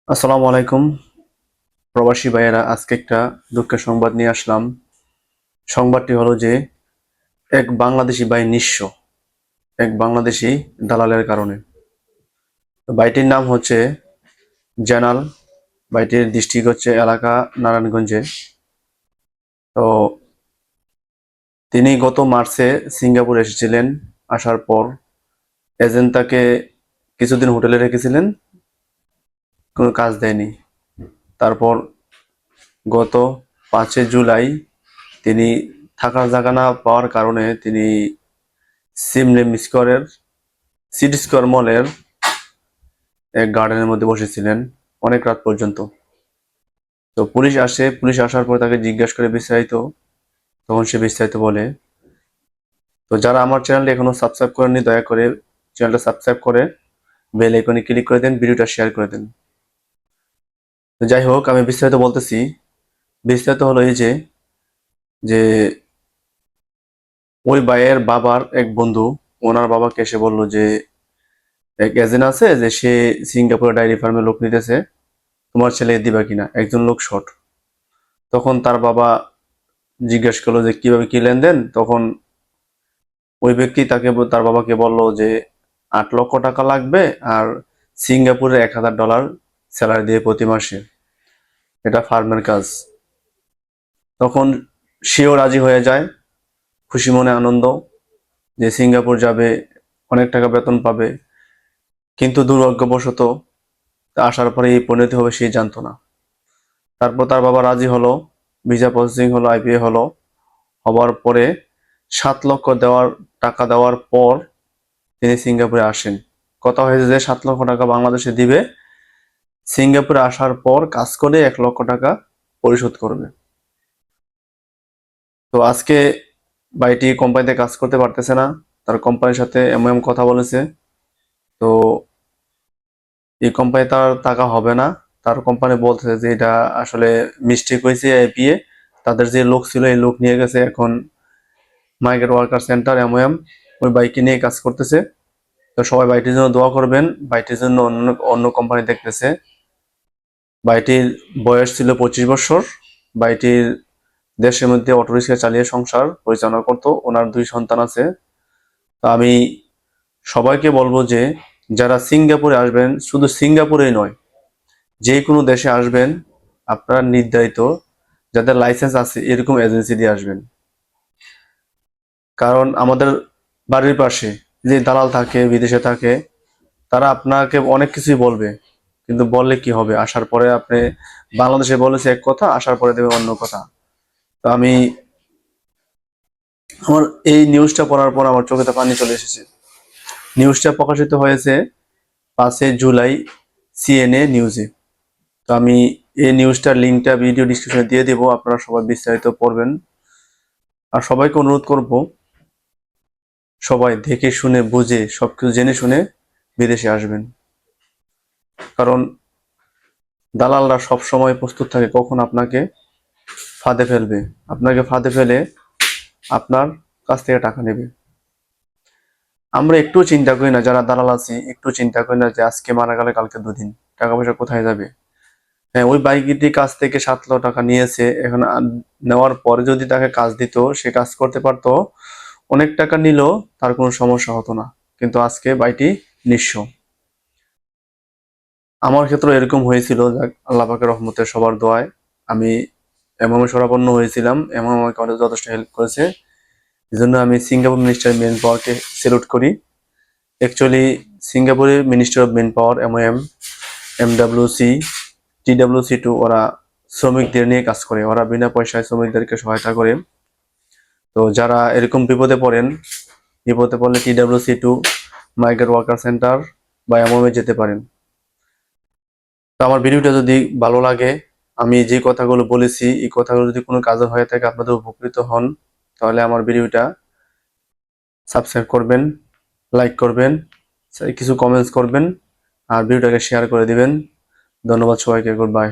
আসসালামু আলাইকুম প্রবাসী ভাইয়েরা, আজকে একটা দুঃখের সংবাদ নিয়ে আসলাম। সংবাদটি হলো যে এক বাংলাদেশি ভাই নিঃস্ব, এক বাংলাদেশি দালালের কারণে। তো ভাইটির নাম হচ্ছে জানাল। ভাইটির ডিস্ট্রিক্ট হচ্ছে এলাকা নারায়ণগঞ্জে। তো তিনি গত মার্চে সিঙ্গাপুর এসেছিলেন। আসার পর এজেন্ট তাকে কিছুদিন হোটেলে রেখেছিলেন, কোনো কাজ দেয়নি। তারপর গত 5 জুলাই তিনি থাকার জায়গা না পাওয়ার কারণে তিনি সিমলেম স্কোয়ারের সিটি স্কোয়ার মলের এক গার্ডেনের মধ্যে বসেছিলেন অনেক রাত পর্যন্ত। তো পুলিশ আসে, পুলিশ আসার পর তাকে জিজ্ঞাসা করে বিস্তারিত, তখন সে বিস্তারিত বলে। তো যারা আমার চ্যানেলটি এখনো সাবস্ক্রাইব করেননি, দয়া করে চ্যানেলটা সাবস্ক্রাইব করে বেল আইকনে ক্লিক করে দেন, ভিডিওটা শেয়ার করে দেন। তো যাই হোক, আমি বিস্তারিত বলতেছি। বিস্তারিত হলো এই যে যে ওই ভাইয়ের বাবার এক বন্ধু ওনার বাবাকে এসে বলল যে এক এজেন্ট আছে, যে সে সিঙ্গাপুরে ডায়েরি ফার্মে লোক নিতেছে, তোমার ছেলে দিবা কিনা, একজন লোক শর্ট। তখন তার বাবা জিজ্ঞেস করলো যে কিভাবে কি লেনদেন। তখন ওই ব্যক্তি তার বাবাকে বলল যে 8 লক্ষ টাকা লাগবে, আর সিঙ্গাপুরে $1000 স্যালারি দিয়ে প্রতি মাসে, এটা ফার্মের কাজ। তখন সেও রাজি হয়ে যায়, খুশি মনে আনন্দ যে সিঙ্গাপুর যাবে, অনেক টাকা বেতন পাবে। কিন্তু দুর্ভাগ্যবশত আসার পরে এই পরিণতি হবে সে জানতো না। তারপর তার বাবা রাজি হলো, ভিসা প্রসেসিং হলো, আইপিএ হলো। হবার পরে 7 লক্ষ টাকা দেওয়ার পর তিনি সিঙ্গাপুরে আসেন। কথা হয়েছে যে 7 লক্ষ টাকা বাংলাদেশে দিবে, সিঙ্গাপুরে আসার পর কাজ করে 1 লক্ষ টাকা পরিশোধ করবে। তো আজকে ভাইটি কোম্পানিতে কাজ করতে পারতেছে না, তার কোম্পানির সাথে এমন কথা বলেছে। তো এই কোম্পানি তার টাকা হবে না। তার কোম্পানি বলতেছে যে এটা আসলে মিস্টেক হয়েছে, আইপিএ তাদের যে লোক ছিল এই লোক নিয়ে গেছে, এখন মাইগ্রেন্ট ওয়ার্কার সেন্টার এমওএম ওই বাইকে নিয়ে কাজ করতেছে। তো সবাই বাইটির জন্য দোয়া করবেন, বাইটির জন্য অন্য অন্য কোম্পানি দেখতেছে। বাইটির বয়স ছিল 25 বছর। বাইটির দেশের মধ্যে অটোরিক্সা চালিয়ে সংসার পরিচালনা করতো, ওনার 2 সন্তান আছে। তো আমি সবাইকে বলবো যে যারা সিঙ্গাপুরে আসবেন, শুধু সিঙ্গাপুরেই নয়, যে কোনো দেশে আসবেন, আপনারা নির্ধারিত যাদের লাইসেন্স আছে এরকম এজেন্সি দিয়ে আসবেন। কারণ আমাদের বাড়ির পাশে যে দালাল থাকে, বিদেশে থাকে, তারা আপনাকে অনেক কিছুই বলবে, কিন্তু বললে কি হবে, আসার পরে আপনি বাংলাদেশে বলেছে এক কথা, আসার পরে দেবে অন্য কথা। তো আমি আমার এই নিউজটা পড়ার পর আমার চোখেতে পানি চলে এসেছে। নিউজটা প্রকাশিত হয়েছে 5 জুলাই সিএনএ নিউজে। তো আমি এই নিউজটার লিঙ্কটা ভিডিও ডিসক্রিপশনে দিয়ে দেবো, আপনারা সবাই বিস্তারিত পড়বেন। আর সবাইকে অনুরোধ করব, সবাই দেখে শুনে বুঝে সবকিছু জেনে শুনে বিদেশে আসবেন। কারণ দালালরা সব সময় প্রস্তুত থাকে কখন আপনাকে ফাঁদে ফেলবে, আপনাকে ফাঁদে ফেলে আপনার কাছ থেকে টাকা নেবে। আমরা একটু চিন্তা করি না, যারা দালাল আছি একটু চিন্তা করি না যে আজকে মারা গেলে কালকে দুদিন টাকা পয়সা কোথায় যাবে। হ্যাঁ, ওই বাইকটির কাছ থেকে 7 লক্ষ টাকা নিয়েছে, এখন নেওয়ার পরে যদি তাকে কাজ দিত, সে কাজ করতে পারতো, অনেক টাকা নিল, তার কোনো সমস্যা হতো না। কিন্তু আজকে বাইটি নিঃস্ব। আমার ক্ষেত্রে এরকম হয়েছিল, আল্লাহ পাকের রহমতে সবার দোয়ায় আমি এমএমএ শরণাপন্ন হয়েছিলাম, এমএম আমাকে অনেক যথেষ্ট হেল্প করেছে। এই জন্য আমি সিঙ্গাপুর মিনিস্টার মেন পাওয়ারকে স্যালুট করি। অ্যাকচুয়ালি সিঙ্গাপুরে minister of manpower MOM, MWC, TWC two ওরা শ্রমিকদের নিয়ে কাজ করে, ওরা বিনা পয়সায় শ্রমিকদেরকে সহায়তা করে। তো যারা এরকম বিপদে পড়েন, বিপদে পড়লে টিডব্লিউসি2, মাইগ্রেন্ট ওয়ার্কার সেন্টার বা এমওএমে যেতে পারেন। তো আমার ভিডিওটা যদি ভালো লাগে, আমি যে কথাগুলো বলেছি এই কথাগুলো যদি কোনো কাজে হয়ে থাকে, আপনাদের উপকৃত হন, তাহলে আমার ভিডিওটা সাবস্ক্রাইব করবেন, লাইক করবেন, কিছু কমেন্টস করবেন, আর ভিডিওটাকে শেয়ার করে দিবেন। ধন্যবাদ সবাইকে, গুড বাই।